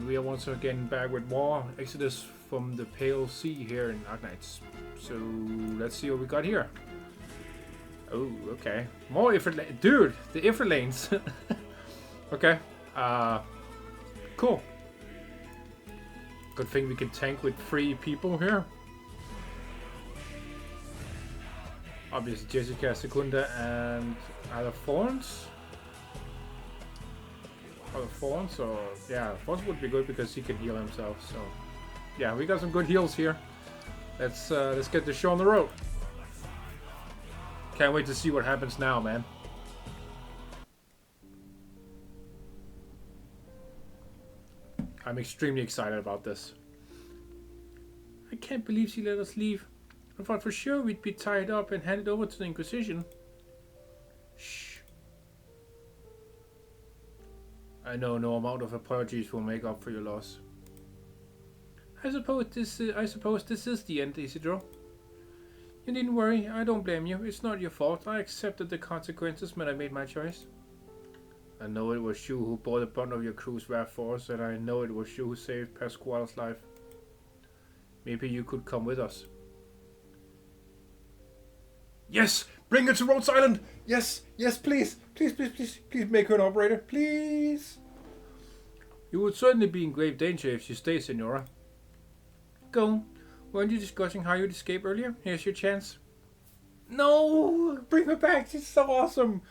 And we are once again back with more Exodus from the Pale Sea here in Arknights. So let's see what we got here. Oh, okay. More Ifrit lanes. Dude, the Ifrit lanes. Okay. Cool. Good thing we can tank with 3 people here. Obviously Jessica, Secunda, and either Thorns. Thorns, or yeah, Thorns would be good because he can heal himself. So yeah, we got some good heals here. Let's get the show on the road. Can't wait to see what happens now, man. I'm extremely excited about this. I can't believe she let us leave. I thought for sure we'd be tied up and handed over to the Inquisition. Shh. I know no amount of apologies will make up for your loss. I suppose this is the end, Isidro. You needn't worry, I don't blame you. It's not your fault. I accepted the consequences when I made my choice. I know it was you who bore the brunt of your crew's rare force, and I know it was you who saved Pasquale's life. Maybe you could come with us. Yes! Bring her to Rhodes Island! Yes! Yes, please! Please, please, please, please make her an operator, please! You would certainly be in grave danger if you stay, Senora. Go. Weren't you discussing how you'd escape earlier? Here's your chance. No! Bring her back! She's so awesome!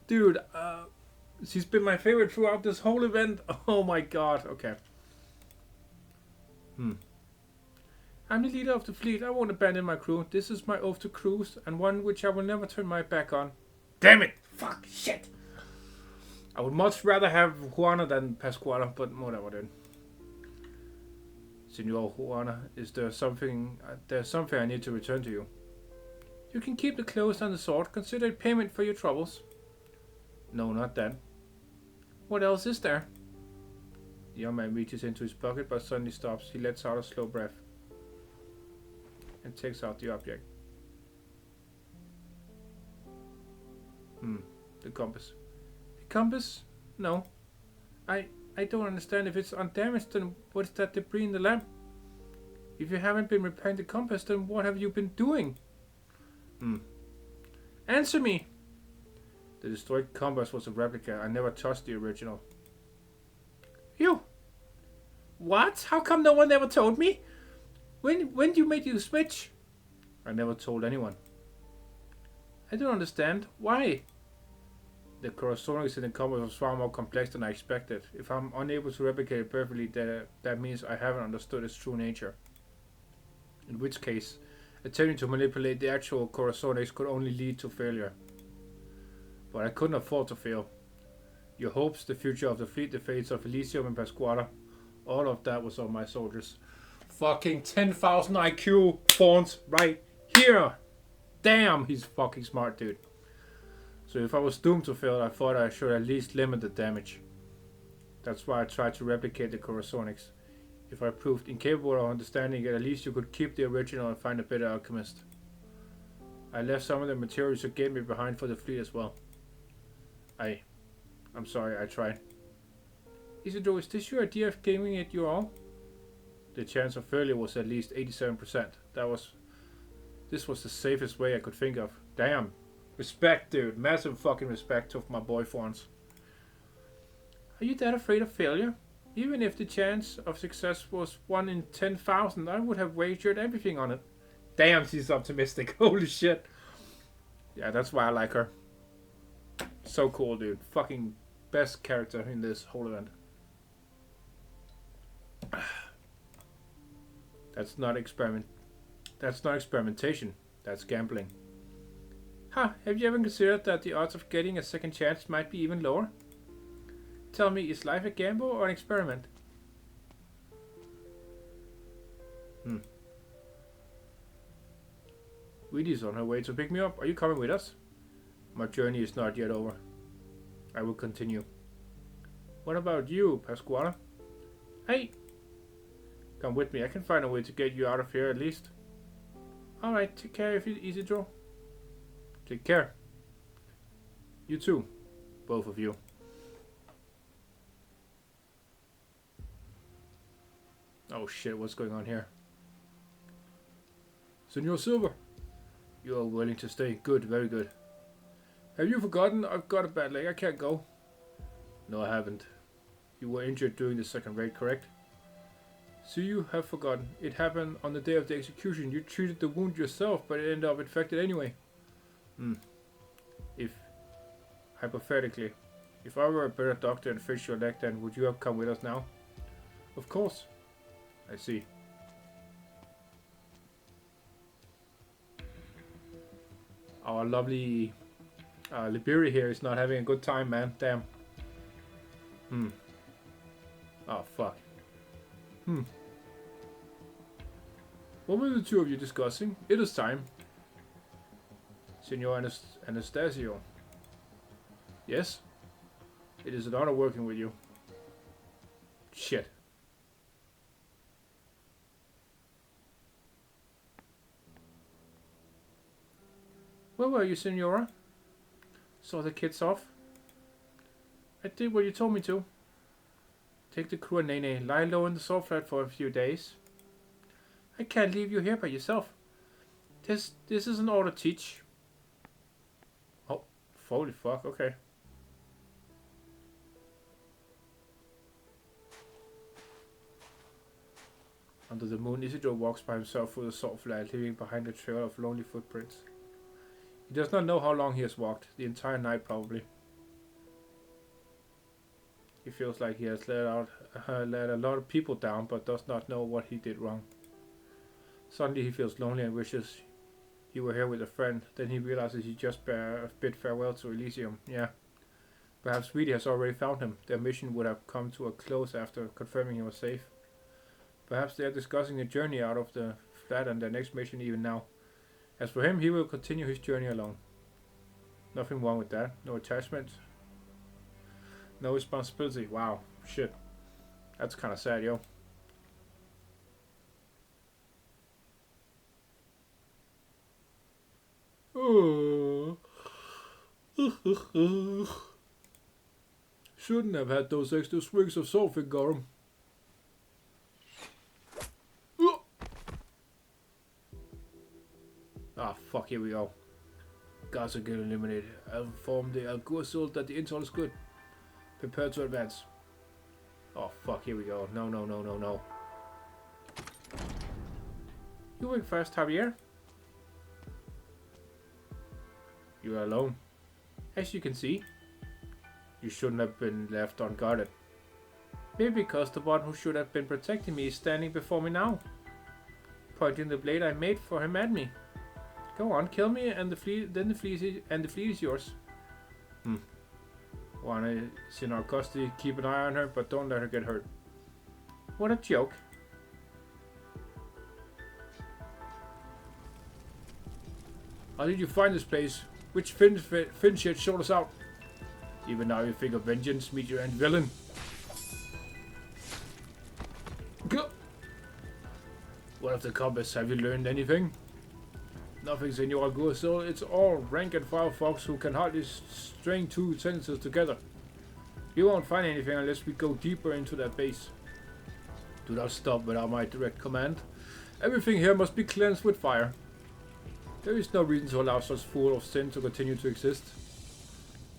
Dude, she's been my favorite throughout this whole event. Oh my god. Okay. I'm the leader of the fleet. I won't abandon my crew. This is my oath to crews, and one which I will never turn my back on. Damn it! Fuck! Shit! I would much rather have Juana than Pasquale, but whatever then. Senor Juana, is there something... there's something I need to return to you. You can keep the clothes and the sword. Consider it payment for your troubles. No, not that. What else is there? The young man reaches into his pocket but suddenly stops. He lets out a slow breath and takes out the object. The compass. The compass? No. I don't understand. If it's undamaged, then what's that debris in the lamp? If you haven't been repairing the compass, then what have you been doing? Answer me! The destroyed compass was a replica. I never touched the original. You? What? How come no one ever told me? When you made you switch? I never told anyone. I don't understand. Why? The correspondence in the compass was far more complex than I expected. If I'm unable to replicate it perfectly, that means I haven't understood its true nature. In which case, attempting to manipulate the actual correspondence could only lead to failure. But I couldn't afford to fail. Your hopes, the future of the fleet, the fates of Elysium and Pasquale, all of that was on my shoulders. Fucking 10,000 IQ Thorns right here. Damn, he's fucking smart, dude. So if I was doomed to fail, I thought I should at least limit the damage. That's why I tried to replicate the Coruscanics. If I proved incapable of understanding it, at least you could keep the original and find a better alchemist. I left some of the materials you gave me behind for the fleet as well. I'm sorry, I tried. Isidro, is this your idea of giving it your all? The chance of failure was at least 87%. This was the safest way I could think of. Damn. Respect, dude. Massive fucking respect to my boy Thorns. Are you that afraid of failure? Even if the chance of success was 1 in 10,000, I would have wagered everything on it. Damn, she's optimistic. Holy shit. Yeah, that's why I like her. So cool, dude. Fucking best character in this whole event. That's not experimentation. That's gambling. Huh, have you ever considered that the odds of getting a second chance might be even lower? Tell me, is life a gamble or an experiment? Weedy's on her way to pick me up. Are you coming with us? My journey is not yet over. I will continue. What about you, Pasquale? Hey! Come with me. I can find a way to get you out of here at least. Alright, take care of you, Isidro. Take care. You too. Both of you. Oh shit, what's going on here? Senor Silver, you are willing to stay. Good, very good. Have you forgotten? I've got a bad leg, I can't go. No, I haven't. You were injured during the second raid, correct? So you have forgotten. It happened on the day of the execution. You treated the wound yourself, but it ended up infected anyway. Hypothetically, if I were a better doctor and fixed your leg, then would you have come with us now? Of course. I see. Our lovely Liberia here is not having a good time, man. Damn. Oh, fuck. What were the two of you discussing? It is time. Senor Anastasio. Yes? It is an honor working with you. Shit. Where were you, Senora? Saw the kids off. I did what you told me to. Take the crew and Nene. Lie low in the salt flat for a few days. I can't leave you here by yourself. This is an order, teach. Oh, holy fuck, okay. Under the moon, Isidore walks by himself through the salt flat, leaving behind a trail of lonely footprints. He does not know how long he has walked, the entire night probably. He feels like he has let a lot of people down, but does not know what he did wrong. Suddenly he feels lonely and wishes he were here with a friend. Then he realizes he just bid farewell to Elysium. Yeah. Perhaps Sweetie has already found him. Their mission would have come to a close after confirming he was safe. Perhaps they are discussing the journey out of the flat and their next mission even now. As for him, he will continue his journey alone. Nothing wrong with that. No attachment. No responsibility. Wow. Shit. That's kind of sad, yo. Shouldn't have had those extra swigs of sulfate, Gorham. Ah, fuck, here we go. Guards are getting eliminated. I'll inform the Alguacil that the intel is good. Prepare to advance. Oh, fuck, here we go. No, no, no, no, no. You went first, Javier. You are alone. As you can see, you shouldn't have been left unguarded. Maybe because the one who should have been protecting me is standing before me now, pointing the blade I made for him at me. Go on, kill me, and the fleet is yours. Juana is in our custody. Keep an eye on her, but don't let her get hurt. What a joke. How did you find this place? Which fin shit showed us out? Even now you think of vengeance, meet your end villain. Go. What of the compass? Have you learned anything? Nothing, Senor Alguacil. It's all rank and file folks who can hardly string two sentences together. You won't find anything unless we go deeper into that base. Do not stop without my direct command. Everything here must be cleansed with fire. There is no reason to allow such fool of sin to continue to exist.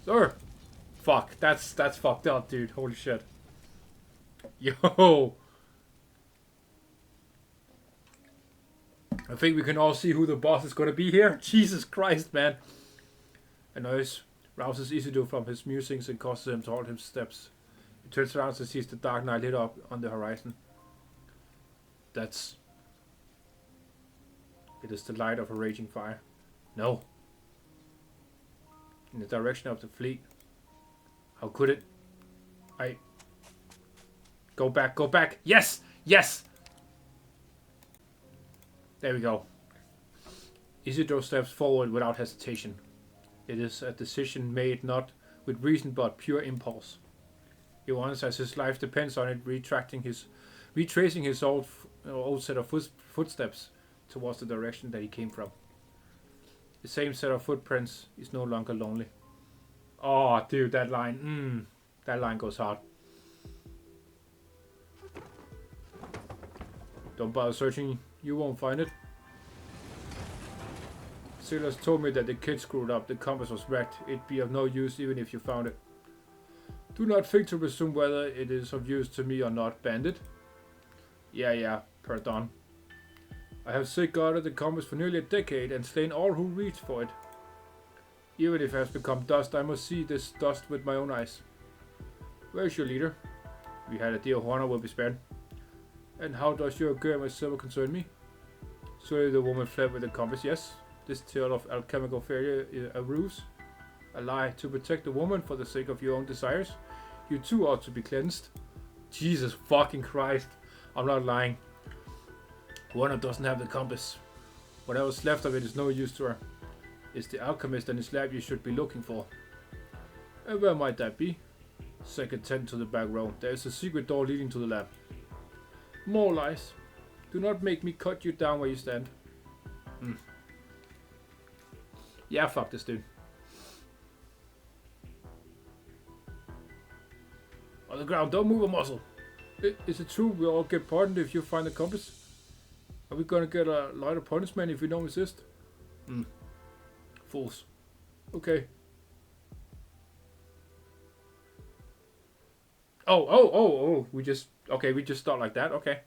Sir! Fuck, that's fucked up, dude. Holy shit. Yo! I think we can all see who the boss is gonna be here. Jesus Christ, man. A noise rouses Isidore from his musings and causes him to halt his steps. He turns around and sees the dark night lit up on the horizon. It is the light of a raging fire. No. In the direction of the fleet. How could it? Go back, go back. Yes! Yes! There we go. Isidore steps forward without hesitation. It is a decision made not with reason but pure impulse. He wants, as his life depends on it, retracing his old set of footsteps towards the direction that he came from. The same set of footprints is no longer lonely. Oh, dude, that line. That line goes hard. Don't bother searching, you won't find it. Sailors told me that the kid screwed up, the compass was wrecked. It'd be of no use even if you found it. Do not think to presume whether it is of use to me or not, bandit. Yeah, pardon. I have safeguarded the compass for nearly a decade and slain all who reached for it. Even if it has become dust, I must see this dust with my own eyes. Where is your leader? We had a deal of honor will be spared. And how does your girl and my silver concern me? Surely the woman fled with the compass, yes. This tale of alchemical failure is a ruse. A lie to protect the woman for the sake of your own desires. You too ought to be cleansed. Jesus fucking Christ. I'm not lying. Warner doesn't have the compass. Whatever's left of it is no use to her. It's the alchemist and his lab you should be looking for. And where might that be? Second tent to the back row. There is a secret door leading to the lab. More lies. Do not make me cut you down where you stand. Yeah, fuck this dude. On the ground, don't move a muscle. Is it true we'll all get pardoned if you find the compass? Are we gonna get a lighter punishment if we don't resist? Fools. Okay. Oh. We just start like that. Okay.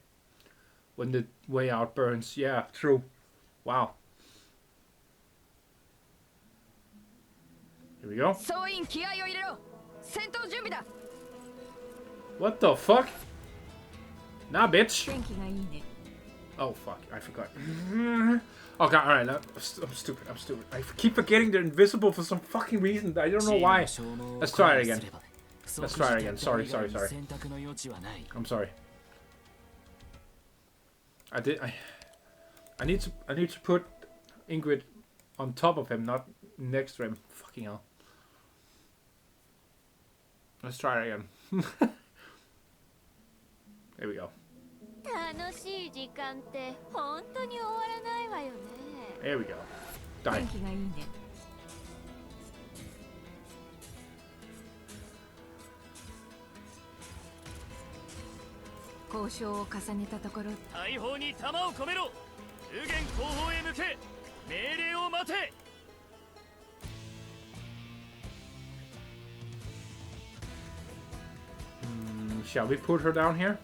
When the way out burns. Yeah, true. Wow. Here we go. What the fuck? Nah, bitch. Oh fuck, I forgot. Okay, alright, I'm stupid. I keep forgetting they're invisible for some fucking reason. I don't know why. Let's try it again. Sorry. I'm sorry. I need to put Ingrid on top of him, not next to him. Fucking hell. Let's try it again. There we go. There we go. Die. Shall we put her down here?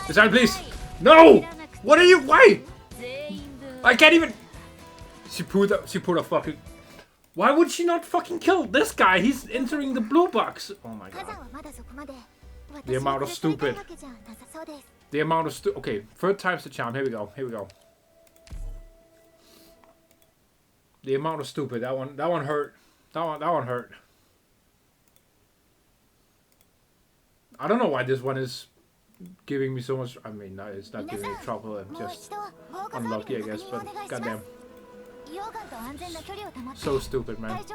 Isabel, please. No! What are you? Why? I can't even. She put a fucking. Why would she not fucking kill this guy? He's entering the blue box. Oh my god. The amount of stupid. Okay, third time's the charm. Here we go. The amount of stupid. That one hurt. That one hurt. I don't know why this one is giving me so much. I mean, no, it's not giving me trouble. I'm just unlucky, I guess. But goddamn, so stupid, man. See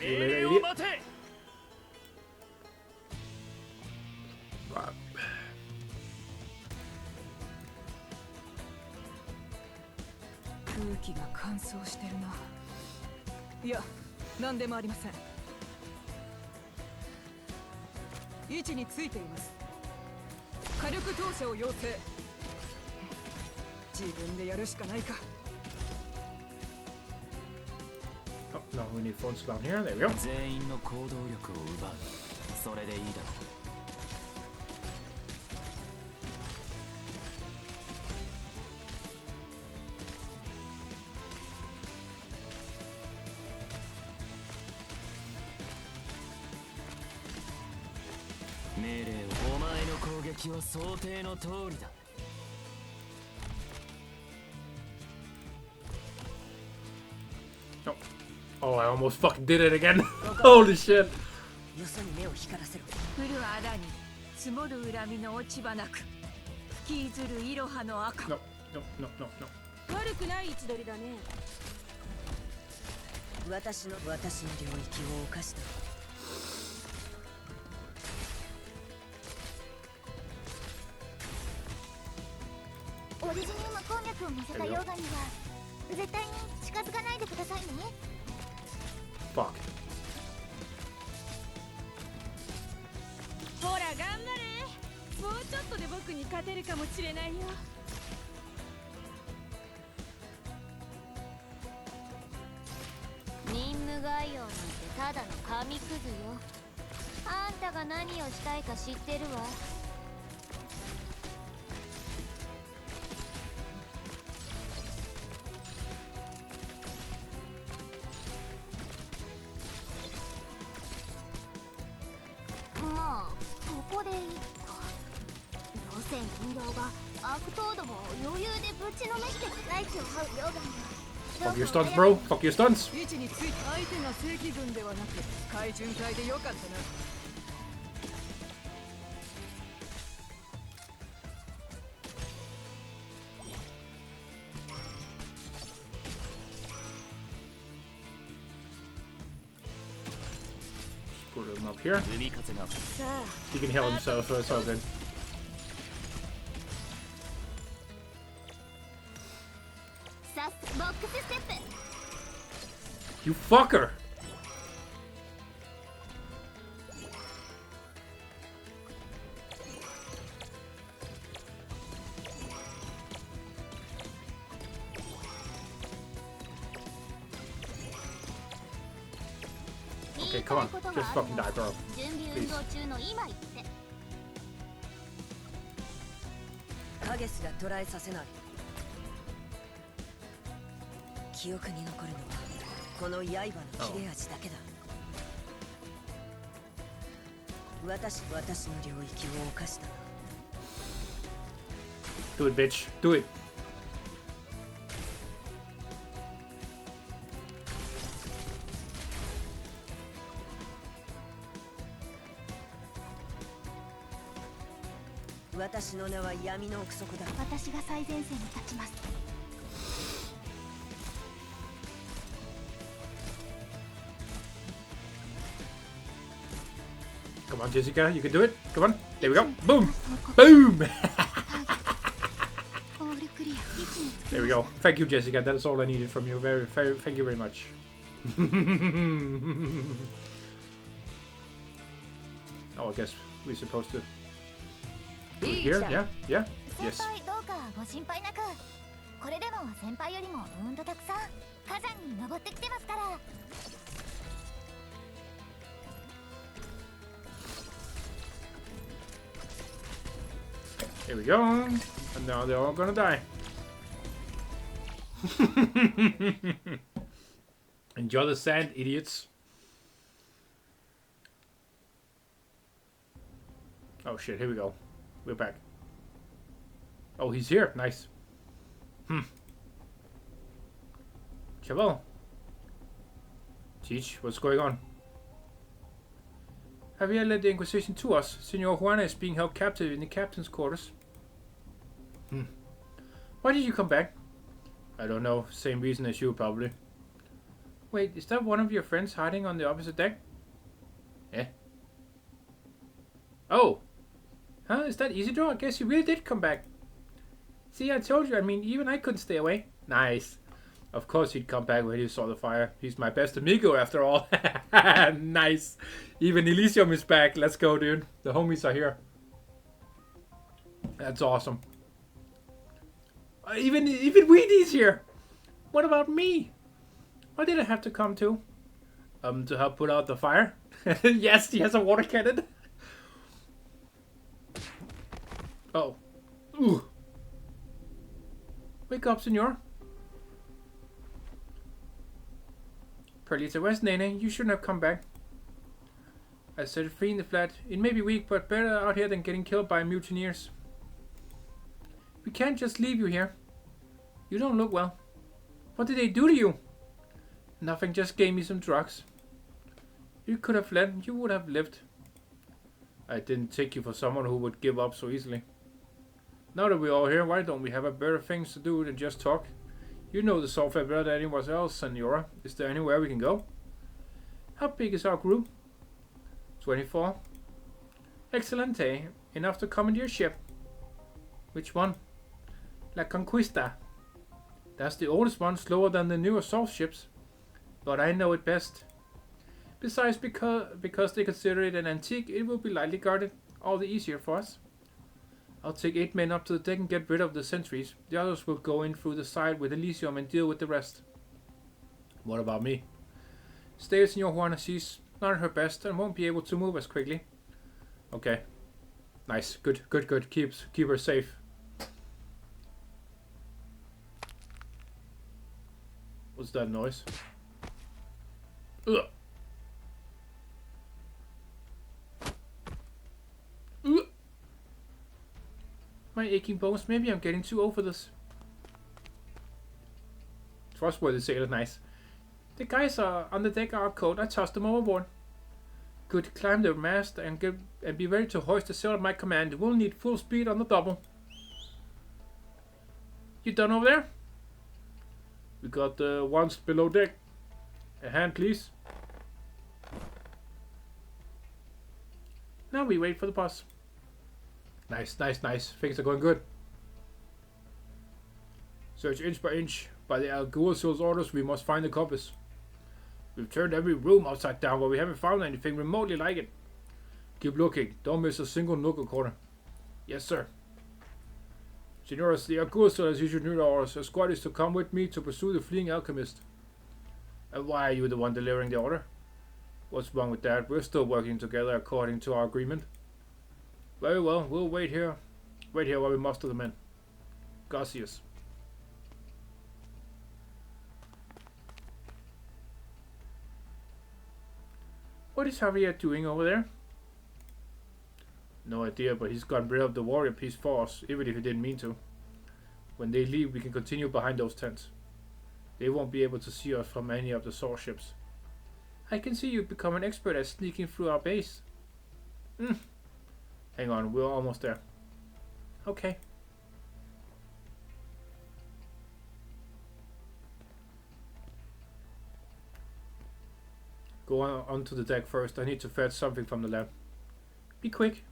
you later, idiot. Wow. 空気が乾燥してるな。いや、何でもありません。位置についています。火力投射を要請。自分でやるしかないか。Oh, no, we need phones down here. There we go. 全員の行動力を奪う。それでいいだろう。 Oh, I almost fucking did it again. Holy shit. No. 私の領域を犯した。オリジニウム鉱脈を乗せた溶岩には絶対に近づかないでくださいね。Fuck. ほら頑張れ。もうちょっとで僕に勝てるかもしれないよ。任務概要なんてただの紙くずよ。あんたが何をしたいか知ってるわ。まあここでいいか。どうせ人形が悪党どもを余裕でぶちのめして大地を這う溶岩よ。 Fuck your stunts, bro. Fuck your stunts. 位置について相手が正規軍ではなく海巡隊でよかったな。Put him up here. 海風が He can heal himself, so it's all good. You fucker! Okay, come on. Just fucking die, bro. Please. 影すら捉えさせない。記憶に残るのはこの刃の切れ味だけだ。私の領域を犯した。 Do it, bitch. Do it. 私の名は闇の奥底だ。私が最前線に立ちます。 Come on, Jessica. You can do it. Come on. There we go. Boom. Boom. There we go. Thank you, Jessica. That is all I needed from you. Thank you very much. Oh, I guess we're supposed to do it here. Yeah. Yeah. 先 Yes. 輩どうかご心配なく。これでも先輩よりもうんとたくさん火山に登ってきてますから。 Here we go. And now they're all gonna die. Enjoy the sand, idiots. Oh shit, here we go. We're back. Oh, he's here. Nice. Chaval. Teach, what's going on? Javier led the Inquisition to us. Senor Juana is being held captive in the captain's quarters. Why did you come back? I don't know. Same reason as you, probably. Wait, is that one of your friends hiding on the opposite deck? Eh? Oh! Huh? Is that Isidro? I guess you really did come back. See, I told you. I mean, even I couldn't stay away. Nice. Of course he'd come back when he saw the fire. He's my best amigo, after all. Nice. Even Elysium is back. Let's go, dude. The homies are here. That's awesome. Even Weedy's here. What about me? Why did I have to come too? To help put out the fire? Yes, he has a water cannon. Oh. Ooh. Wake up, senor. Perlita, where's Nene? You shouldn't have come back. I set it free in the flat. It may be weak, but better out here than getting killed by mutineers. We can't just leave you here. You don't look well. What did they do to you? Nothing, just gave me some drugs. You could have fled. You would have lived. I didn't take you for someone who would give up so easily. Now that we're all here, why don't we have a better things to do than just talk? You know the software better than anyone else, Senora. Is there anywhere we can go? How big is our group? 24. Excellent, eh? Enough to commandeer ship. Which one? La Conquista. That's the oldest one, slower than the newer assault ships. But I know it best. Besides, because they consider it an antique, it will be lightly guarded. All the easier for us. I'll take 8 men up to the deck and get rid of the sentries. The others will go in through the side with Elysium and deal with the rest. What about me? Stay with Senor Juana. She's not at her best and won't be able to move as quickly. Okay. Nice. Good. Keep her safe. What's that noise? Ugh. Ugh. My aching bones. Maybe I'm getting too old for this. Trustworthy sailor. Nice. The guys are on the deck are cold. I tossed them overboard. Good. Climb the mast and be ready to hoist the sail at my command. We'll need full speed on the double. You done over there? We got the ones below deck. A hand, please. Now we wait for the boss. Nice. Things are going good. Search inch by inch. By the Alguacil's orders, we must find the compass. We've turned every room upside down, but we haven't found anything remotely like it. Keep looking. Don't miss a single nook or corner. Yes, sir. Senores, the Alguacil has issued new orders. A squad is to come with me to pursue the fleeing alchemist. And why are you the one delivering the order? What's wrong with that? We're still working together according to our agreement. Very well, we'll wait here. Wait here while we muster the men. Garcias. What is Javier doing over there? No idea, but he's gotten rid of the warrior piece for us, even if he didn't mean to. When they leave, we can continue behind those tents. They won't be able to see us from any of the source ships. I can see you become an expert at sneaking through our base. Hang on, we're almost there. Okay. Go onto the deck first. I need to fetch something from the lab. Be quick.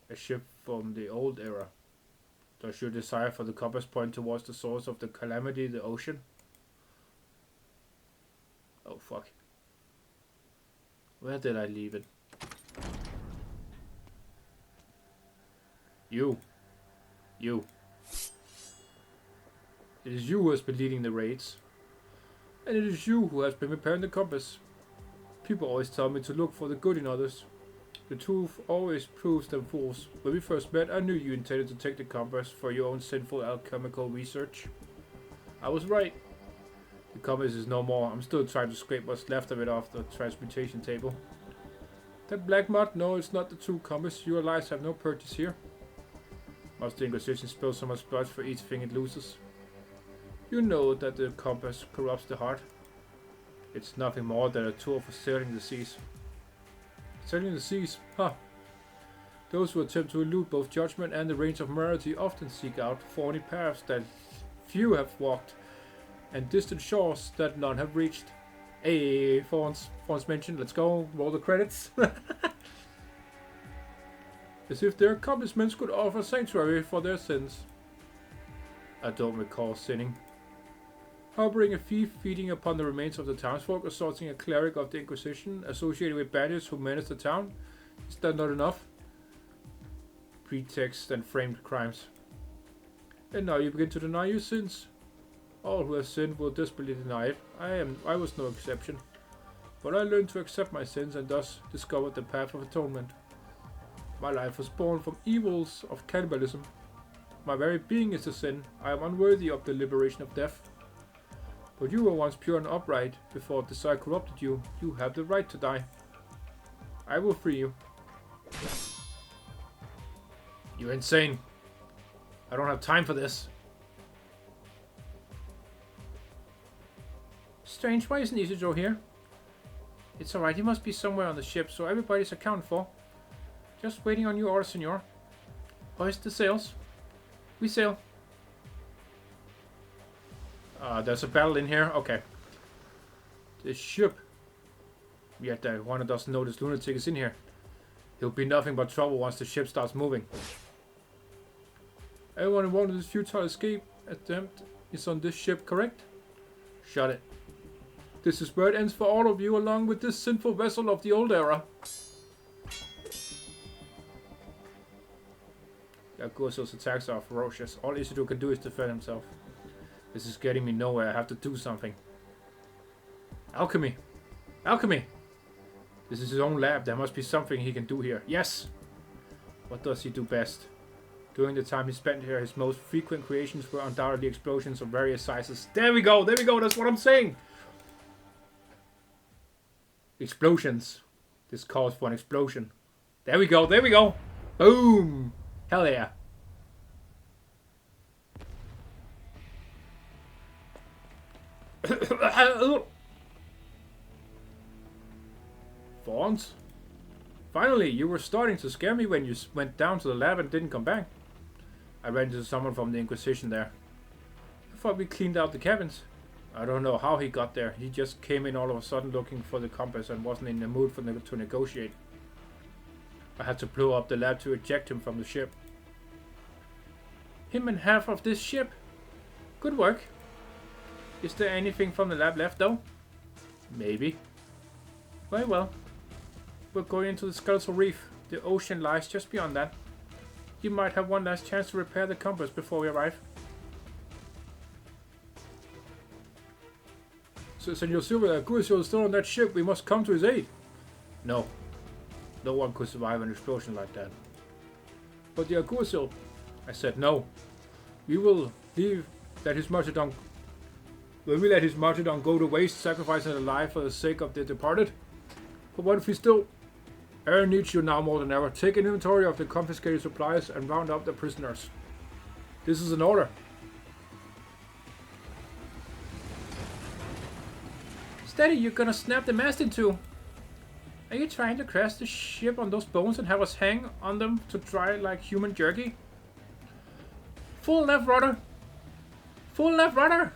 A ship from the old era. Does your desire for the compass point towards the source of the calamity, the ocean? Oh fuck. Where did I leave it? You. It is you who has been leading the raids. And it is you who has been preparing the compass. People always tell me to look for the good in others. The truth always proves them fools. When we first met, I knew you intended to take the compass for your own sinful alchemical research. I was right. The compass is no more. I'm still trying to scrape what's left of it off the transmutation table. That black mud? No, it's not the true compass. Your lives have no purchase here. Must the Inquisition spill so much blood for each thing it loses? You know that the compass corrupts the heart. It's nothing more than a tool for sailing the seas. Sailing the seas? Huh. Those who attempt to elude both judgment and the reins of morality often seek out thorny paths that few have walked, and distant shores that none have reached. Hey, Fawns mentioned. Let's go. Roll the credits. As if their accomplishments could offer sanctuary for their sins. I don't recall sinning. Harboring a thief, feeding upon the remains of the townsfolk, assaulting a cleric of the Inquisition, associated with bandits who menace the town. Is that not enough? Pretext and framed crimes. And now you begin to deny your sins. All who have sinned will desperately deny it. I was no exception. But I learned to accept my sins and thus discovered the path of atonement. My life was born from evils of cannibalism. My very being is a sin. I am unworthy of the liberation of death. But you were once pure and upright. Before desire corrupted you, you have the right to die. I will free you. You're insane. I don't have time for this. Strange, why isn't Isidro here? It's alright, he must be somewhere on the ship, so everybody's accounted for. Just waiting on your order, senor. Hoist the sails. We sail. There's a battle in here. Okay. This ship. Yet one doesn't know this lunatic is in here. He'll be nothing but trouble once the ship starts moving. Everyone involved in this futile escape attempt is on this ship, correct? Shut it. This is where it ends for all of you, along with this sinful vessel of the old era. Alguacil's attacks are ferocious. All Isidore can do is defend himself. This is getting me nowhere. I have to do something. Alchemy! Alchemy! This is his own lab. There must be something he can do here. Yes! What does he do best? During the time he spent here, his most frequent creations were undoubtedly explosions of various sizes. There we go! There we go! That's what I'm saying! Explosions. This calls for an explosion. There we go! There we go! Boom! Hell yeah! Fawns? Finally, you were starting to scare me when you went down to the lab and didn't come back. I ran into someone from the Inquisition there. I thought we cleaned out the cabins. I don't know how he got there. He just came in all of a sudden looking for the compass and wasn't in the mood to negotiate. I had to blow up the lab to eject him from the ship. Him and half of this ship? Good work. Is there anything from the lab left though? Maybe. Very well. We're going into the Skeletal Reef. The ocean lies just beyond that. You might have one last chance to repair the compass before we arrive. So, Senor Silver, Alguacil is still on that ship. We must come to his aid. No. No one could survive an explosion like that. But the Alguacil... I said no. We will let his martyrdom go to waste, sacrificing a life for the sake of the departed? But what if we still... Aaron needs you now more than ever. Take an inventory of the confiscated supplies and round up the prisoners. This is an order. Steady, you're gonna snap the mast in two. Are you trying to crash the ship on those bones and have us hang on them to dry like human jerky? Full left rudder! Full left rudder!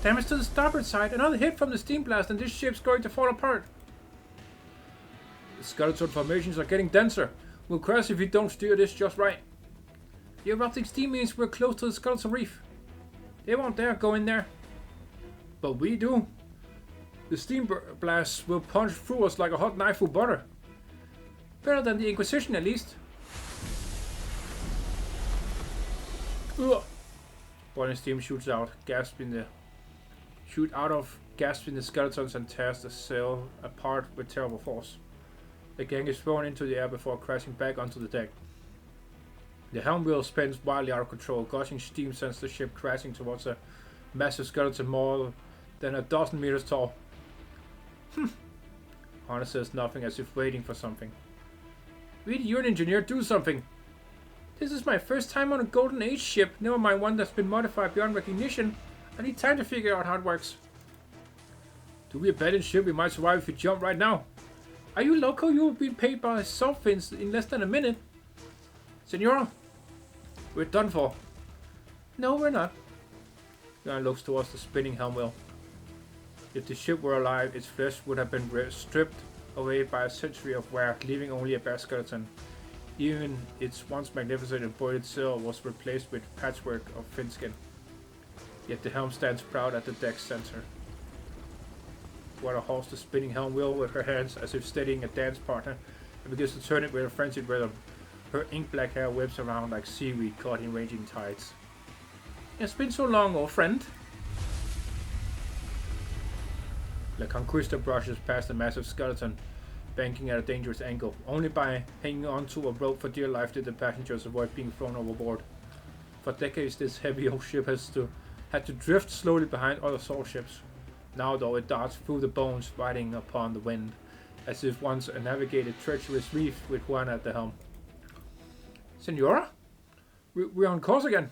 Damage to the starboard side. Another hit from the steam blast and this ship's going to fall apart. The skeleton formations are getting denser. We'll crash if we don't steer this just right. The erupting steam means we're close to the skeletal reef. They won't dare go in there. But we do. The steam blasts will punch through us like a hot knife through butter. Better than the Inquisition at least. Ugh. Boiling steam shoots out the skeletons and tears the sail apart with terrible force. The gang is thrown into the air before crashing back onto the deck. The helm wheel spins wildly out of control. Gushing steam sends the ship crashing towards a massive skeleton more than a dozen meters tall. Hana says nothing, as if waiting for something. Reed, you're an engineer, do something! This is my first time on a Golden Age ship, never mind one that's been modified beyond recognition. I need time to figure out how it works. Do we abandon ship? We might survive if we jump right now. Are you loco? You will be paid by salt fins in less than a minute. Senora, we're done for. No, we're not. Jan looks towards the spinning helm wheel. If the ship were alive, its flesh would have been stripped away by a century of wear, leaving only a bare skeleton. Even its once magnificent embroidered sail was replaced with patchwork of fin skin. Yet the helm stands proud at the deck's center. Water holds the spinning helm wheel with her hands as if steadying a dance partner and begins to turn it with a frenzied rhythm. Her ink-black hair whips around like seaweed caught in raging tides. It's been so long, old friend. La Conquista brushes past the massive skeleton, banking at a dangerous angle. Only by hanging onto a rope for dear life did the passengers avoid being thrown overboard. For decades, this heavy old ship had to drift slowly behind other soul ships. Now, though, it darts through the bones, riding upon the wind, as if once a navigated treacherous reef with Juana at the helm. Senora? We're on course again.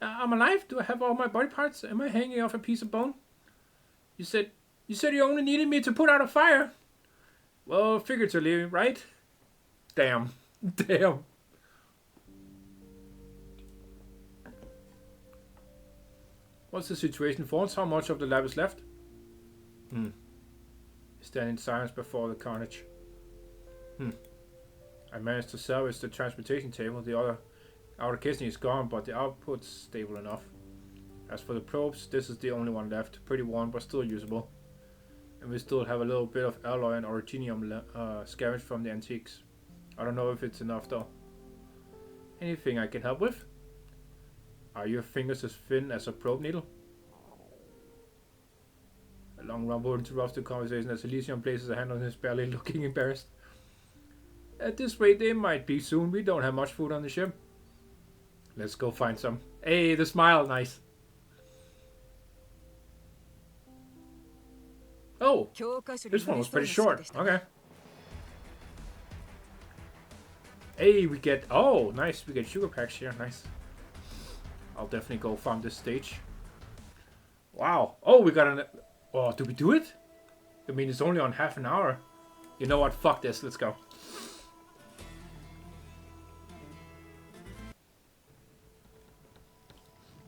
I'm alive? Do I have all my body parts? Am I hanging off a piece of bone? You said you only needed me to put out a fire. Well, figuratively, right? Damn. Damn. What's the situation, Fawns? How much of the lab is left? Stand in silence before the carnage. I managed to salvage the transportation table. The outer casing is gone, but the output's stable enough. As for the probes, this is the only one left. Pretty worn, but still usable. And we still have a little bit of alloy and originium scavenged from the antiques. I don't know if it's enough though. Anything I can help with? Are your fingers as thin as a probe needle? A long rumble interrupts the conversation as Elysium places a hand on his belly, looking embarrassed. At this rate, they might be soon. We don't have much food on the ship. Let's go find some. Hey, the smile, nice. Oh, this one was pretty short. Okay. Hey, we get... Oh, nice. We get sugar packs here. Nice. I'll definitely go farm this stage. Wow. Oh, we got an... Oh, did we do it? I mean, it's only on half an hour. You know what? Fuck this. Let's go.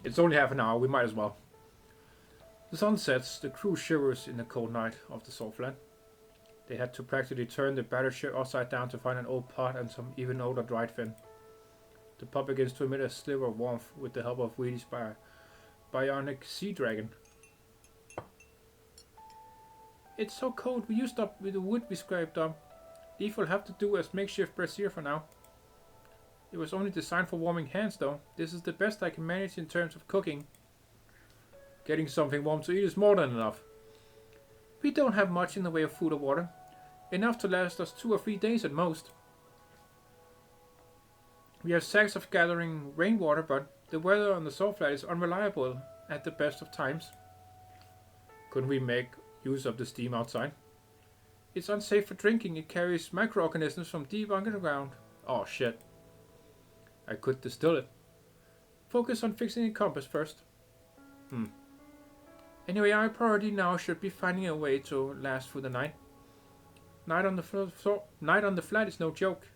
It's only half an hour. We might as well. The sun sets. The crew shivers in the cold night of the salt flat. They had to practically turn the battered ship upside down to find an old pot and some even older dried fin. The pot begins to emit a sliver of warmth with the help of Wheaties bionic sea dragon. It's so cold, we used up with the wood we scraped up. Leaf will have to do as makeshift brazier for now. It was only designed for warming hands though. This is the best I can manage in terms of cooking. Getting something warm to eat is more than enough. We don't have much in the way of food or water. Enough to last us 2 or 3 days at most. We have sacks of gathering rainwater, but the weather on the salt flat is unreliable at the best of times. Couldn't we make use of the steam outside? It's unsafe for drinking. It carries microorganisms from deep underground. Oh shit. I could distill it. Focus on fixing the compass first. Anyway, our priority now should be finding a way to last through the night. Night on the flat is no joke.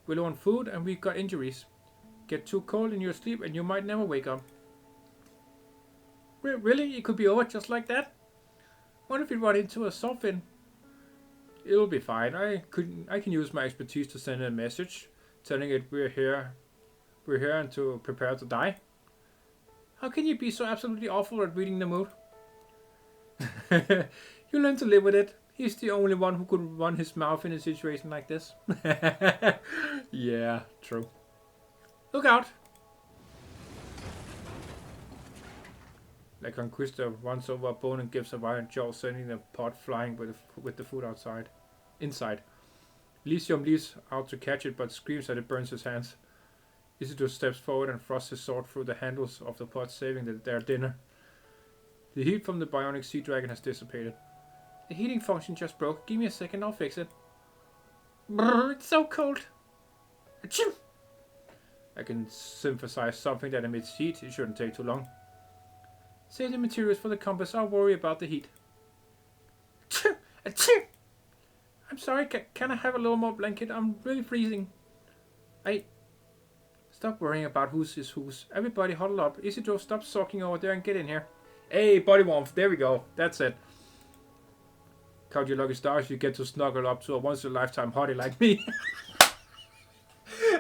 We're low on food and we've got injuries. Get too cold in your sleep and you might never wake up. Really? It could be over just like that? What if we run into a salt fin? It'll be fine. I can use my expertise to send a message telling it we're here and to prepare to die. How can you be so absolutely awful at reading the mood? You learn to live with it. He's the only one who could run his mouth in a situation like this. Yeah, true. Look out! La Conquista runs over a bone and gives a violent jolt, sending the pot flying with the food inside. Elysium leaps out to catch it, but screams that it burns his hands. Isidore steps forward and thrusts his sword through the handles of the pot, saving their dinner. The heat from the bionic sea dragon has dissipated. The heating function just broke. Give me a second, I'll fix it. Brrr, it's so cold. Achoo! I can synthesize something that emits heat. It shouldn't take too long. Save the materials for the compass. I'll worry about the heat. Achoo! Achoo! I'm sorry, can I have a little more blanket? I'm really freezing. Stop worrying about whose is whose. Everybody huddle up. Isidore, stop sulking over there and get in here. Hey, body warmth. There we go. That's it. Count your lucky stars. You get to snuggle up to a once-in-a-lifetime hottie like me.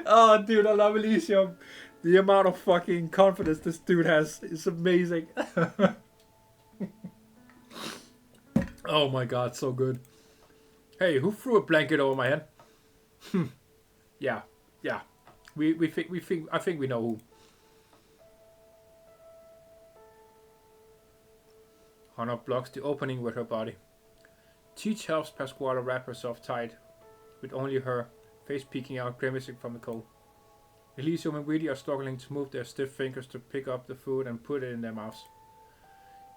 Oh, dude, I love Elysium. The amount of fucking confidence this dude has is amazing. Oh my god, so good. Hey, who threw a blanket over my head? Yeah. I think we know who. Honor blocks the opening with her body. Teach helps Pasquale wrap herself tight, with only her face peeking out, grimacing from the cold. Elysium and Weedy are struggling to move their stiff fingers to pick up the food and put it in their mouths.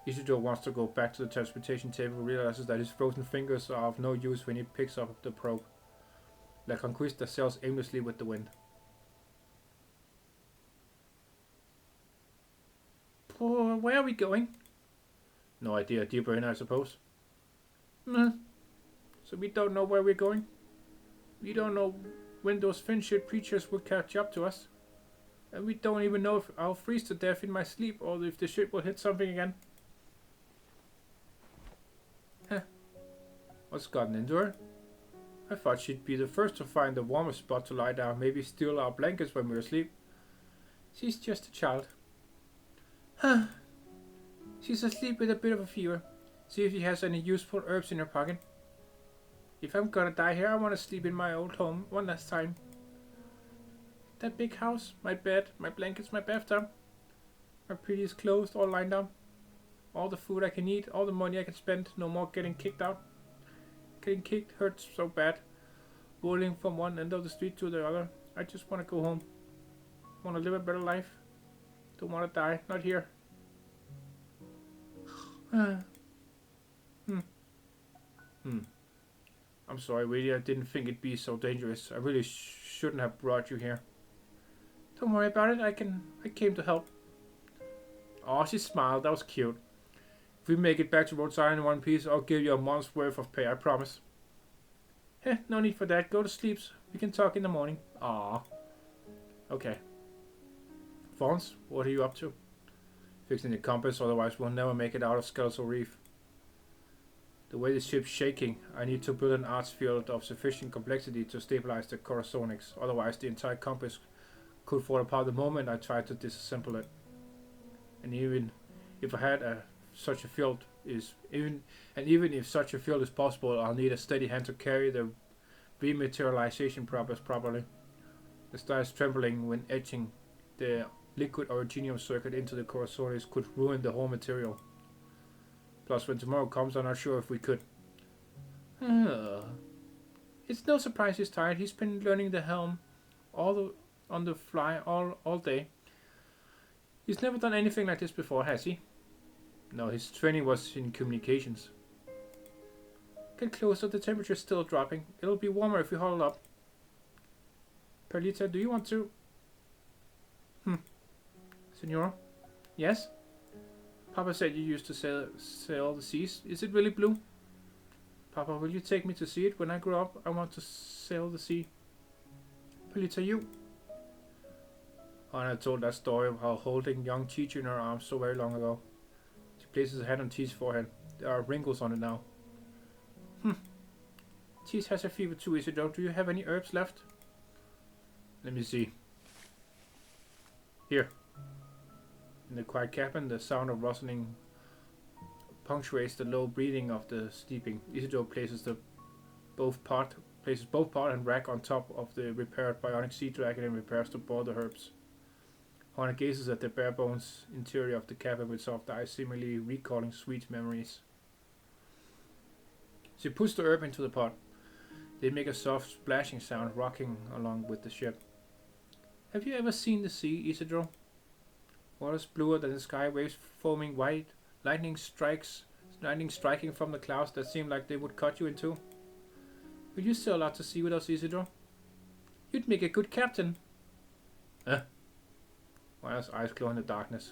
Isidore wants to go back to the transportation table, realizes that his frozen fingers are of no use when he picks up the probe. La Conquista sails aimlessly with the wind. Where are we going? No idea. Deeper in, I suppose. So we don't know where we're going. We don't know when those fin-shaped creatures will catch up to us. And we don't even know if I'll freeze to death in my sleep or if the ship will hit something again. Huh. What's gotten into her? I thought she'd be the first to find the warmest spot to lie down, maybe steal our blankets when we're asleep. She's just a child. Huh. She's asleep with a bit of a fever. See if she has any useful herbs in her pocket. If I'm gonna die here, I want to sleep in my old home one last time. That big house, my bed, my blankets, my bathtub. My prettiest clothes all lined up. All the food I can eat, all the money I can spend, no more getting kicked out. Getting kicked hurts so bad. Rolling from one end of the street to the other. I just want to go home. Want to live a better life. Don't want to die, not here. I'm sorry, really, I didn't think it'd be so dangerous. I really shouldn't have brought you here. Don't worry about it, I came to help. Oh, she smiled, that was cute. If we make it back to Rhode Island in one piece, I'll give you a month's worth of pay, I promise. Heh, no need for that, go to sleep. We can talk in the morning. Aww. Okay. Fons, what are you up to? Fixing the compass, otherwise we'll never make it out of Skeletal Reef. The way the ship's shaking, I need to build an arts field of sufficient complexity to stabilize the corazonics, otherwise the entire compass could fall apart the moment I try to disassemble it. And even if I had such a field is even if such a field is possible, I'll need a steady hand to carry the rematerialization process properly. The stars trembling when etching the liquid originium circuit into the corazonics could ruin the whole material. Plus, when tomorrow comes, I'm not sure if we could. It's no surprise he's tired. He's been learning the helm on the fly all day. He's never done anything like this before, has he? No, his training was in communications. Get closer, the temperature's still dropping. It'll be warmer if we huddle up. Perlita, do you want to... Senora? Yes? Papa said you used to sail the seas. Is it really blue? Papa, will you take me to see it? When I grow up, I want to sail the sea. Perlita, you... Anna told that story of how holding young Chichi in her arms so very long ago. She places her hand on Chi's forehead. There are wrinkles on it now. Cheese has a fever too, Isidore. Do you have any herbs left? Let me see. Here. In the quiet cabin, the sound of rustling punctuates the low breathing of the sleeping. Isidore places both part and rack on top of the repaired bionic sea dragon and prepares to boil the herbs. Hannah gazes at the bare bones interior of the cabin with soft eyes, seemingly recalling sweet memories. She puts the herb into the pot. They make a soft splashing sound, rocking along with the ship. Have you ever seen the sea, Isidore? Water's bluer than the sky, waves foaming white, lightning striking from the clouds that seem like they would cut you in two. Will you sail out to sea with us, Isidore? You'd make a good captain. Miles' eyes glow in the darkness.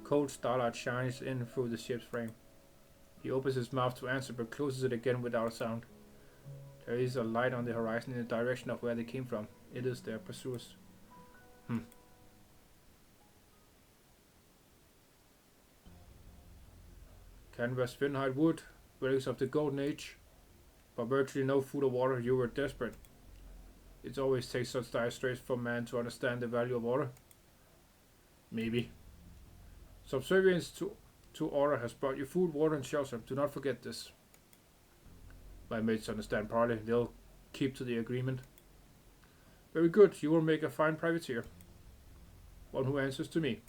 Cold starlight shines in through the ship's frame. He opens his mouth to answer but closes it again without a sound. There is a light on the horizon in the direction of where they came from. It is their pursuers. Canvas Finhide wood, relics of the Golden Age. But virtually no food or water, you were desperate. It always takes such dire straits for man to understand the value of water. Maybe. Subservience to order has brought you food, water, and shelter. Do not forget this. My mates understand partly. They'll keep to the agreement. Very good. You will make a fine privateer. One who answers to me.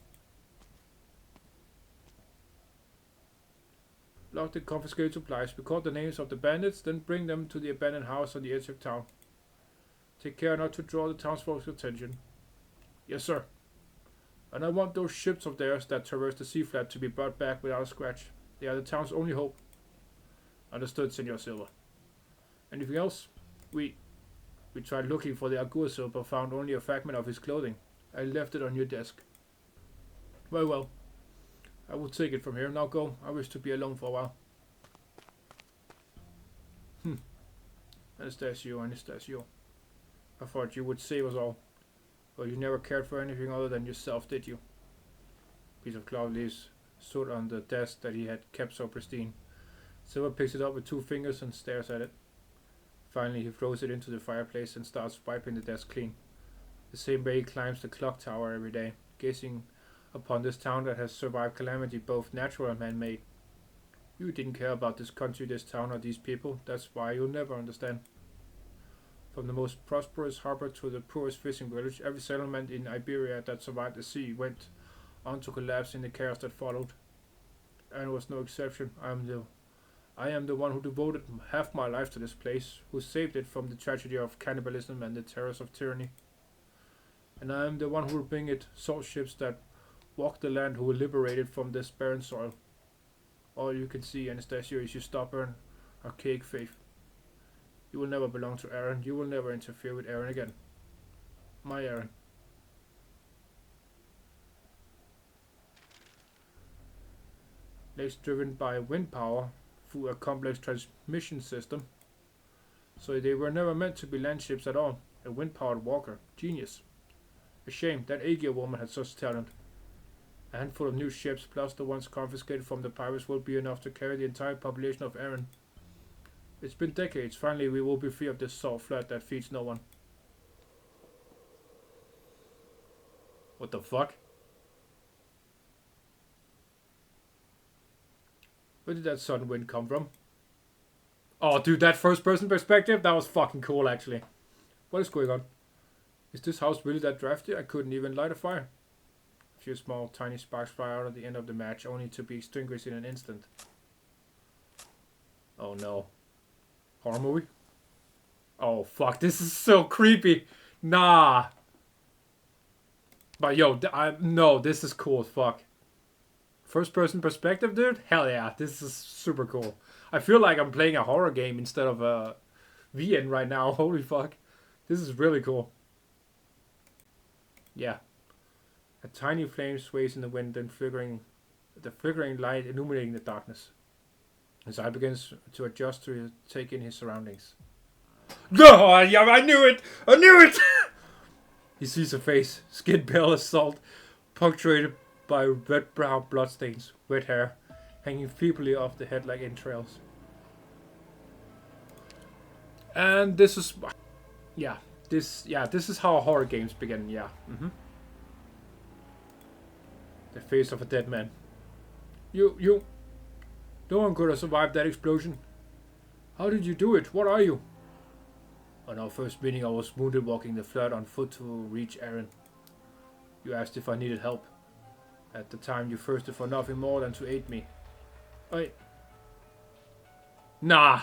Lock the confiscated supplies. Record the names of the bandits, then bring them to the abandoned house on the edge of town. Take care not to draw the townsfolk's attention. Yes, sir. And I want those ships of theirs that traverse the sea flat to be brought back without a scratch. They are the town's only hope. Understood, Senor Silva. Anything else? We tried looking for the Alguacil but found only a fragment of his clothing. I left it on your desk. Very well. I will take it from here. Now go. I wish to be alone for a while. Anastasio. I thought you would save us all. But you never cared for anything other than yourself, did you? Piece of cloth leaves stood on the desk that he had kept so pristine. Silver picks it up with 2 fingers and stares at it. Finally, he throws it into the fireplace and starts wiping the desk clean. The same way he climbs the clock tower every day, gazing upon this town that has survived calamity, both natural and man-made. You didn't care about this country, this town, or these people. That's why you'll never understand. From the most prosperous harbor to the poorest fishing village, every settlement in Iberia that survived the sea went on to collapse in the chaos that followed. And it was no exception. I am the one who devoted half my life to this place, who saved it from the tragedy of cannibalism and the terrors of tyranny. And I am the one who will bring it salt ships that walk the land, who will liberate it from this barren soil. All you can see, Anastasio, is your stubborn, archaic faith. You will never belong to Aaron. You will never interfere with Aaron again. My Aaron. Legs driven by wind power through a complex transmission system. So they were never meant to be land ships at all. A wind-powered walker. Genius. A shame that Aegir woman had such talent. A handful of new ships plus the ones confiscated from the pirates will be enough to carry the entire population of Aaron. It's been decades. Finally, we will be free of this salt flood that feeds no one. What the fuck? Where did that sudden wind come from? Oh, dude, that first-person perspective? That was fucking cool, actually. What is going on? Is this house really that drafty? I couldn't even light a fire. A few small, tiny sparks fly out at the end of the match, only to be extinguished in an instant. Oh, no. Horror movie? Oh, fuck. This is so creepy. Nah. But, yo, no, this is cool as fuck. First-person perspective, dude? Hell yeah, this is super cool. I feel like I'm playing a horror game instead of a VN right now. Holy fuck. This is really cool. Yeah. A tiny flame sways in the wind, then the flickering light illuminating the darkness. His eye begins to adjust to take in his surroundings. Oh, yeah, I knew it! I knew it! He sees a face, skin pale as salt, punctuated by red brown bloodstains, wet hair, hanging feebly off the head like entrails. And this is... Yeah, this is how horror games begin, yeah. The face of a dead man. You... No one could have survived that explosion. How did you do it? What are you? On our first meeting, I was wounded walking the flood on foot to reach Aaron. You asked if I needed help. At the time, you thirsted for nothing more than to aid me. Nah,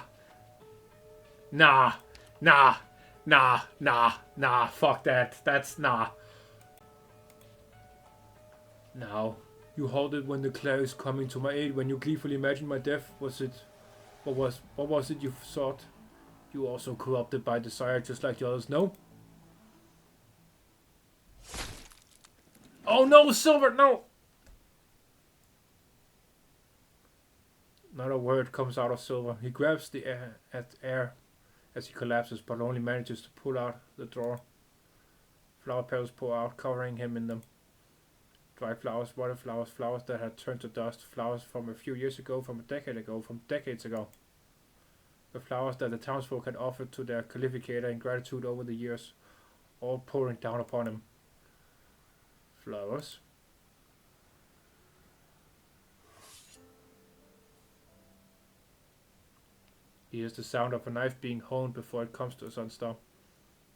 fuck that. That's nah. Now, you halted when the clerics coming to my aid, when you gleefully imagined my death. What was it you sought? You also corrupted by desire just like the others, no? Oh no, Silver, no! Not a word comes out of Silver. He grabs the air as he collapses, but only manages to pull out the drawer. Flower petals pour out, covering him in them. Dry flowers, water flowers, flowers that had turned to dust, flowers from a few years ago, from a decade ago, from decades ago. The flowers that the townsfolk had offered to their qualificator in gratitude over the years, all pouring down upon him. Flowers. He hears the sound of a knife being honed before it comes to a sunstar.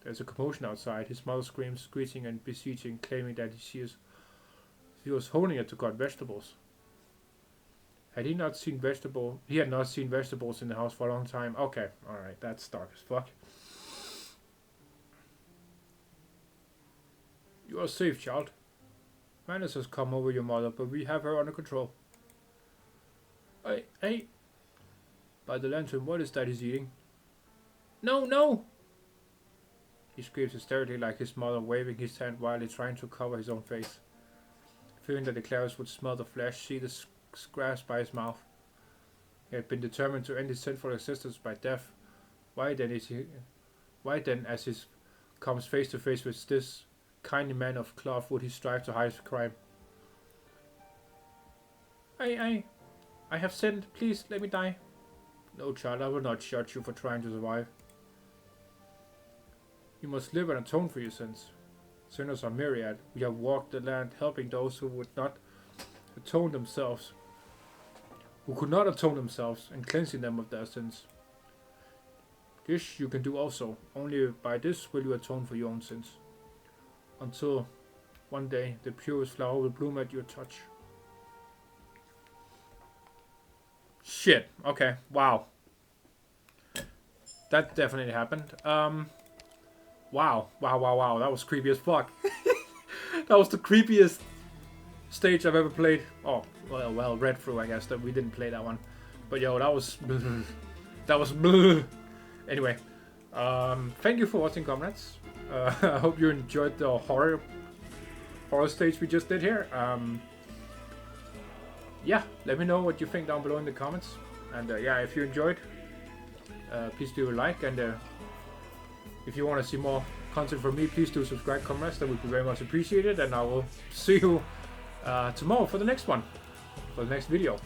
There's a commotion outside. His mother screams, screeching and beseeching, claiming that he was honing it to cut vegetables. He had not seen vegetables in the house for a long time. Okay, alright, that's dark as fuck. You are safe, child. Madness has come over your mother, but we have her under control. Hey. By the lantern, what is that he's eating? No! He screams hysterically like his mother, waving his hand wildly, trying to cover his own face. fearing that the clerics would smell the flesh, see the scraps by his mouth. He had been determined to end his sinful existence by death. Why then, as he comes face to face with this kindly man of cloth, would he strive to hide his crime? I have sinned. Please let me die. No, child, I will not judge you for trying to survive. You must live and atone for your sins. Sinners are myriad. We have walked the land helping those who would not atone themselves, who could not atone themselves, and cleansing them of their sins. This you can do also. Only by this will you atone for your own sins. Until one day the purest flower will bloom at your touch. Shit. Okay. Wow. That definitely happened. Wow. That was creepy as fuck. That was the creepiest stage I've ever played. Oh, well, read through, I guess. That we didn't play that one. But yo, that was... that was... Anyway. Thank you for watching, comrades. I hope you enjoyed the horror stage we just did here. Yeah, let me know what you think down below in the comments. And yeah, if you enjoyed, please do a like. And if you want to see more content from me, please do subscribe, comrades. That would be very much appreciated. And I will see you tomorrow for the next one, for the next video.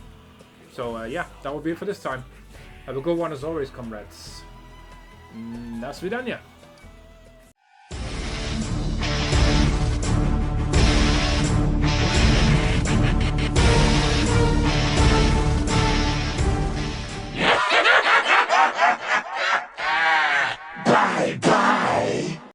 So yeah, that will be it for this time. Have a good one as always, comrades. До свидания.